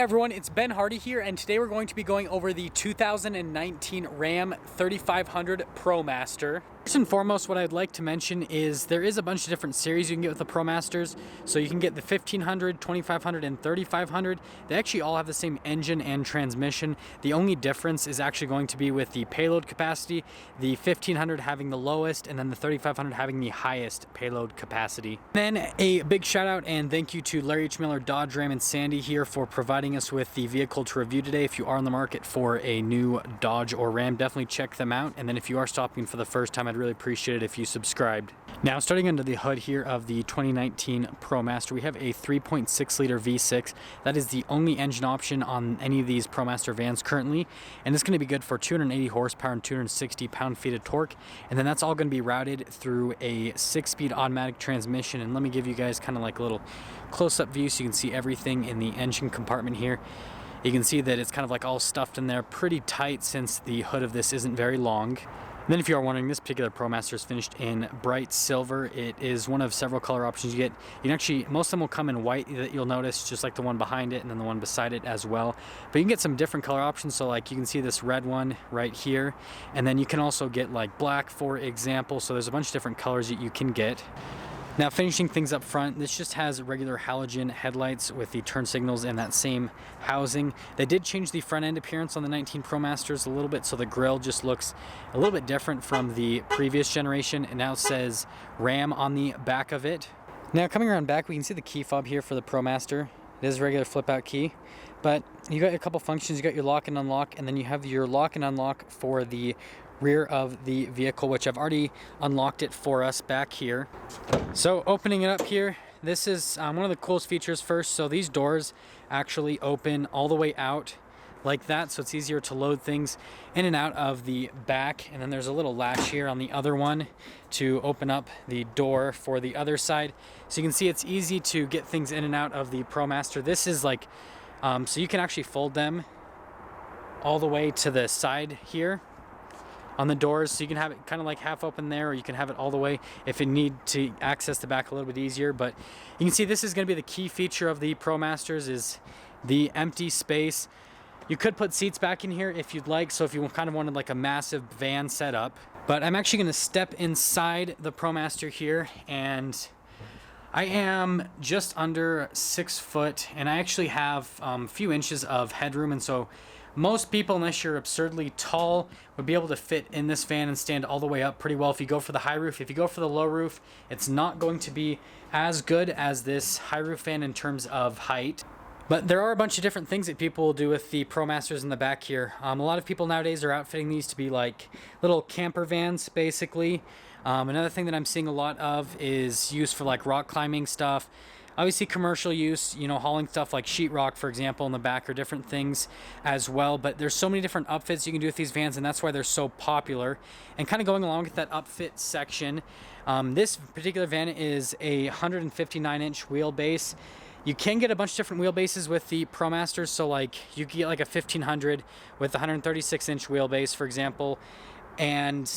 everyone, it's Ben Hardy here, and today we're going to be going over the 2019 Ram 3500 ProMaster. First and foremost, what I'd like to mention is there is a bunch of different series you can get with the ProMasters. So you can get the 1500, 2500, and 3500. They actually all have the same engine and transmission. The only difference is actually going to be with the payload capacity, the 1500 having the lowest, and then the 3500 having the highest payload capacity. Then a big shout out and thank you to Larry H. Miller, Dodge, Ram, and Sandy here for providing us with the vehicle to review today. If you are on the market for a new Dodge or Ram, definitely check them out. And then if you are stopping for the first time, I'd really appreciate it if you subscribed. Now, starting under the hood here of the 2019 ProMaster, we have a 3.6 liter V6. That is the only engine option on any of these ProMaster vans currently, and it's going to be good for 280 horsepower and 260 pound-feet of torque. And then that's all going to be routed through a 6-speed automatic transmission. And let me give you guys kind of like a little close-up view so you can see everything in the engine compartment here. You can see that it's kind of like all stuffed in there pretty tight since the hood of this isn't very long. And then if you are wondering, this particular ProMaster is finished in bright silver. It is one of several color options you get. You can actually, most of them will come in white that you'll notice, just like the one behind it and then the one beside it as well. But you can get some different color options. So like you can see this red one right here. And then you can also get like black, for example. So there's a bunch of different colors that you can get. Now, finishing things up front, this just has regular halogen headlights with the turn signals in that same housing. They did change the front end appearance on the 19 ProMasters a little bit, so the grille just looks a little bit different from the previous generation. It now says Ram on the back of it. Now, coming around back, we can see the key fob here for the ProMaster. It is a regular flip out key, but you got a couple functions. You got your lock and unlock, and then you have your lock and unlock for the rear of the vehicle, which I've already unlocked it for us back here. So opening it up here, this is one of the coolest features first. So these doors actually open all the way out like that, so it's easier to load things in and out of the back. And then there's a little latch here on the other one to open up the door for the other side. So you can see it's easy to get things in and out of the ProMaster. This is like, so you can actually fold them all the way to the side here on the doors, so you can have it kind of like half open there, or you can have it all the way if you need to access the back a little bit easier. But you can see this is going to be the key feature of the ProMasters, is the empty space. You could put seats back in here if you'd like, so if you kind of wanted like a massive van setup. But I'm actually going to step inside the ProMaster here, and I am just under 6 foot, and I actually have a few inches of headroom, and so most people, unless you're absurdly tall, would be able to fit in this van and stand all the way up pretty well if you go for the high roof. If you go for the low roof, it's not going to be as good as this high roof van in terms of height. But there are a bunch of different things that people will do with the ProMasters in the back here. A lot of people nowadays are outfitting these to be like little camper vans, basically. Another thing that I'm seeing a lot of is used for like rock climbing stuff. Obviously commercial use, you know, hauling stuff like sheetrock, for example, in the back, or different things as well. But there's so many different upfits you can do with these vans, and that's why they're so popular. And kind of going along with that upfit section, this particular van is a 159-inch wheelbase. You can get a bunch of different wheelbases with the ProMasters, so like you can get like a 1500 with a 136-inch wheelbase, for example. And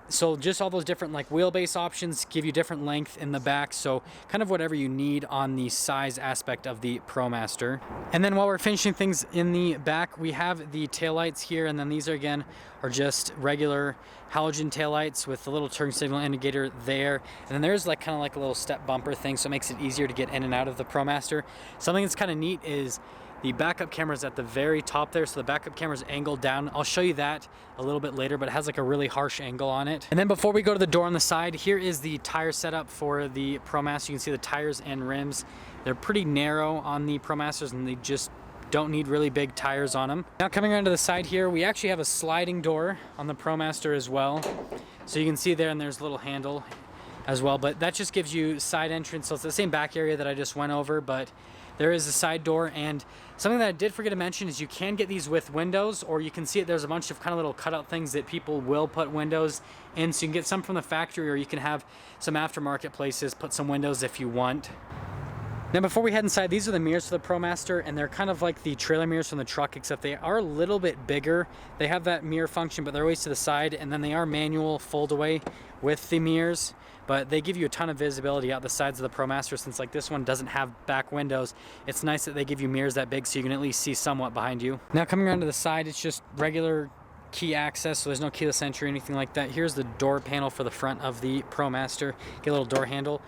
so just all those different like wheelbase options give you different length in the back, so kind of whatever you need on the size aspect of the ProMaster. And then while we're finishing things in the back, we have the taillights here, and then these are just regular halogen taillights with the little turn signal indicator there. And then there's like kind of like a little step bumper thing, so it makes it easier to get in and out of the ProMaster. Something that's kind of neat is the backup camera is at the very top there, so the backup camera is angled down. I'll show you that a little bit later, but it has like a really harsh angle on it. And then before we go to the door on the side, here is the tire setup for the ProMaster. You can see the tires and rims. They're pretty narrow on the ProMasters, and they just don't need really big tires on them. Now coming around to the side here, we actually have a sliding door on the ProMaster as well. So you can see there, and there's a little handle as well, but that just gives you side entrance. So it's the same back area that I just went over, but there is a side door. And something that I did forget to mention is you can get these with windows, or you can see it, there's a bunch of kind of little cutout things that people will put windows in. So you can get some from the factory, or you can have some aftermarket places put some windows if you want. Now before we head inside, these are the mirrors for the ProMaster, and they're kind of like the trailer mirrors from the truck, except they are a little bit bigger. They have that mirror function, but they're always to the side, and then they are manual fold away with the mirrors, but they give you a ton of visibility out the sides of the ProMaster. Since like this one doesn't have back windows, it's nice that they give you mirrors that big so you can at least see somewhat behind you. Now coming around to the side, it's just regular key access, so there's no keyless entry or anything like that. Here's the door panel for the front of the ProMaster. Get a little door handle.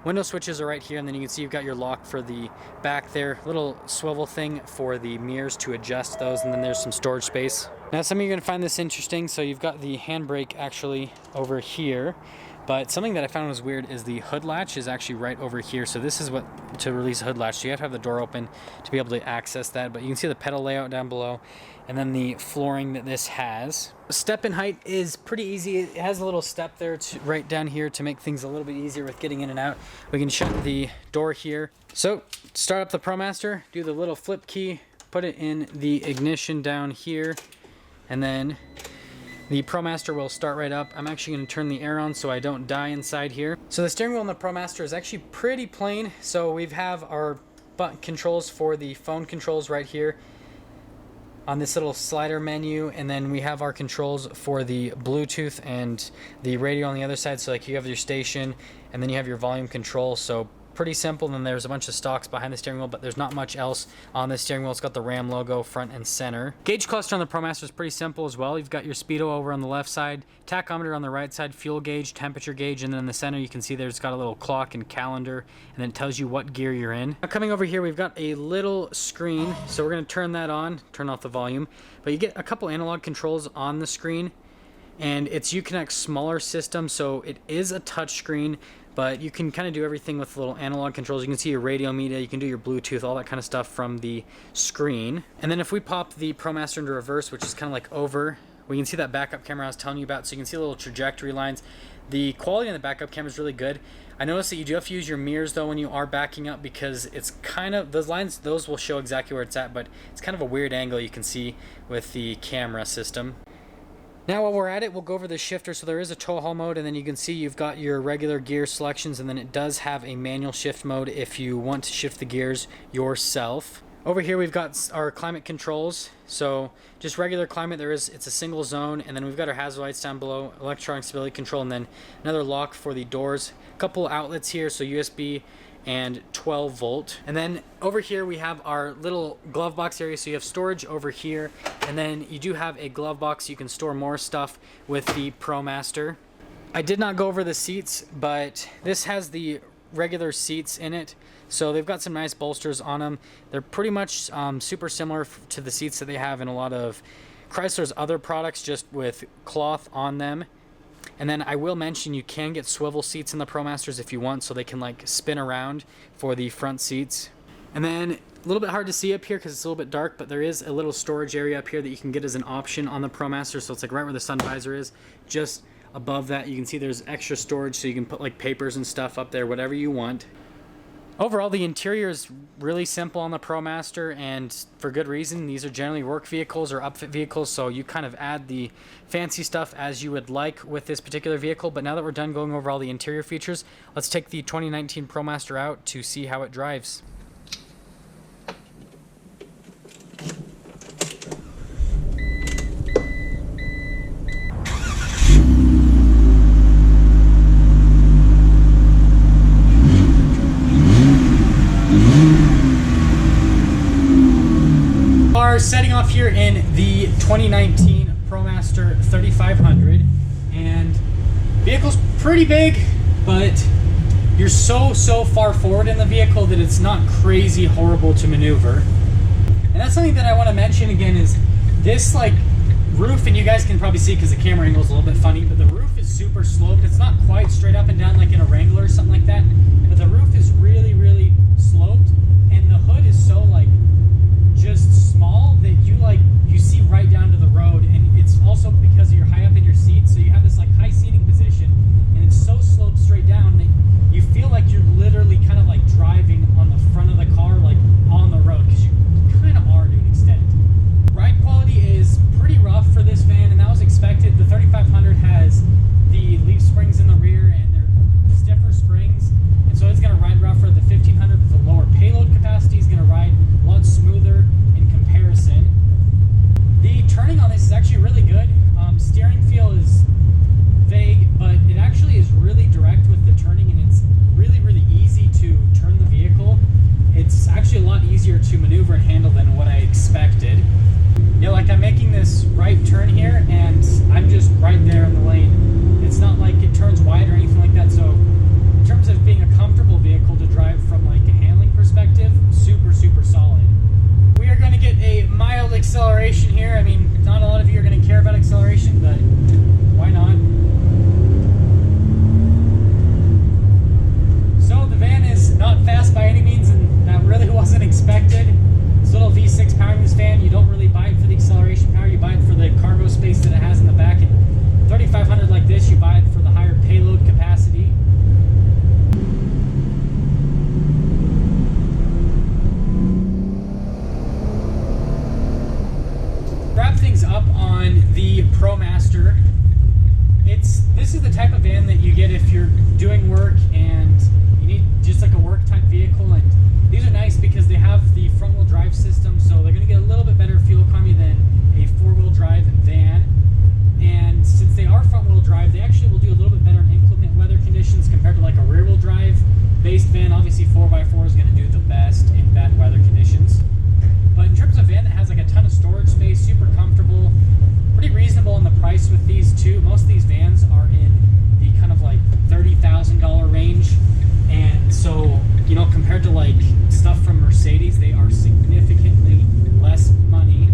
Window switches are right here, and then you can see you've got your lock for the back there. Little swivel thing for the mirrors to adjust those, and then there's some storage space. Now some of you are going to find this interesting, so you've got the handbrake actually over here, but something that I found was weird is the hood latch is actually right over here. So this is what to release a hood latch, so you have to have the door open to be able to access that, but you can see the pedal layout down below, and then the flooring that this has. Step in height is pretty easy. It has a little step there right down here to make things a little bit easier with getting in and out. We can shut the door here. So start up the ProMaster, do the little flip key, put it in the ignition down here, and then the ProMaster will start right up. I'm actually going to turn the air on so I don't die inside here. So the steering wheel in the ProMaster is actually pretty plain. So we have our button controls for the phone controls right here on this little slider menu, and then we have our controls for the Bluetooth and the radio on the other side. So like you have your station, and then you have your volume control. So pretty simple. And then there's a bunch of stocks behind the steering wheel, but there's not much else on the steering wheel. It's got the Ram logo front and center. Gauge cluster on the ProMaster is pretty simple as well. You've got your speedo over on the left side, tachometer on the right side, fuel gauge, temperature gauge, and then in the center you can see there's got a little clock and calendar, and then it tells you what gear you're in. Now coming over here, we've got a little screen, so we're going to turn that on, turn off the volume, but you get a couple analog controls on the screen, and it's Uconnect's smaller system, so it is a touch screen, but you can kind of do everything with little analog controls. You can see your radio media, you can do your Bluetooth, all that kind of stuff from the screen. And then if we pop the ProMaster into reverse, which is kind of like over, we can see that backup camera I was telling you about, so you can see little trajectory lines. The quality on the backup camera is really good. I noticed that you do have to use your mirrors though when you are backing up, because it's kind of, those lines, those will show exactly where it's at, but it's kind of a weird angle you can see with the camera system. Now while we're at it, we'll go over the shifter. So there is a tow haul mode, and then you can see you've got your regular gear selections, and then it does have a manual shift mode if you want to shift the gears yourself. Over here we've got our climate controls. So just regular climate, it's a single zone, and then we've got our hazard lights down below, electronic stability control, and then another lock for the doors. A couple outlets here, so USB and 12 volt. And then over here we have our little glove box area, so you have storage over here, and then you do have a glove box. You can store more stuff with the ProMaster. I did not go over the seats, but this has the regular seats in it, so they've got some nice bolsters on them. They're pretty much super similar to the seats that they have in a lot of Chrysler's other products, just with cloth on them. And then I will mention you can get swivel seats in the ProMasters if you want, so they can like spin around for the front seats. And then a little bit hard to see up here because it's a little bit dark, but there is a little storage area up here that you can get as an option on the ProMaster. So it's like right where the sun visor is, just above that you can see there's extra storage, so you can put like papers and stuff up there, whatever you want. Overall, the interior is really simple on the ProMaster, and for good reason. These are generally work vehicles or upfit vehicles, so you kind of add the fancy stuff as you would like with this particular vehicle. But now that we're done going over all the interior features, let's take the 2019 ProMaster out to see how it drives. Setting off here in the 2019 ProMaster 3500, and vehicle's pretty big, but you're so far forward in the vehicle that it's not crazy horrible to maneuver. And that's something that I want to mention again, is this like roof, and you guys can probably see because the camera angle is a little bit funny, but the roof is super sloped. It's not quite straight up and down like in a Wrangler or something like that, but the roof is really sloped, and the hood is so like just small that you see right down to the road. And it's also because you're high up in your seat, so you have this like high seating position, and it's so sloped straight down that you feel like you're literally kind of like driving on the front of the car, like on the road, because you kind of are to an extent. Ride quality is pretty rough for this van, and that was expected. The 3500 has the leaf springs in the rear, and they're stiffer springs, and so it's going to ride rougher. The 1500 with the lower doing work and you need just like a work type vehicle, and these are nice because they have the front wheel drive system, so they're going to get a little bit better fuel economy than a four-wheel drive van. And since they are front wheel drive, they actually will do a little bit better in inclement weather conditions compared to like a rear wheel drive based van. Obviously 4x4 is going to do the best in bad weather conditions. But in terms of van that has like a ton of storage space, super comfortable, pretty reasonable in the price with these too. Most of these vans are in the kind of like $30,000 range. And so, you know, compared to like stuff from Mercedes, they are significantly less money.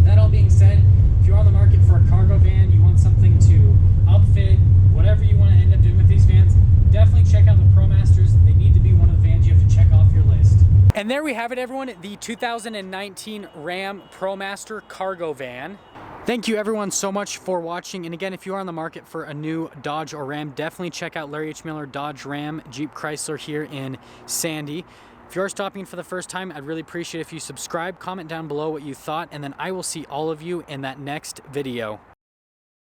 That all being said, if you're on the market for a cargo van, you want something to upfit, whatever you want to end up doing with these vans, definitely check out the ProMasters. They need to be one of the vans you have to check off your list. And there we have it, everyone, the 2019 Ram ProMaster cargo van. Thank you everyone so much for watching. And again, if you are on the market for a new Dodge or Ram, definitely check out Larry H. Miller Dodge Ram Jeep Chrysler here in Sandy. If you are stopping for the first time, I'd really appreciate if you subscribe, comment down below what you thought, and then I will see all of you in that next video.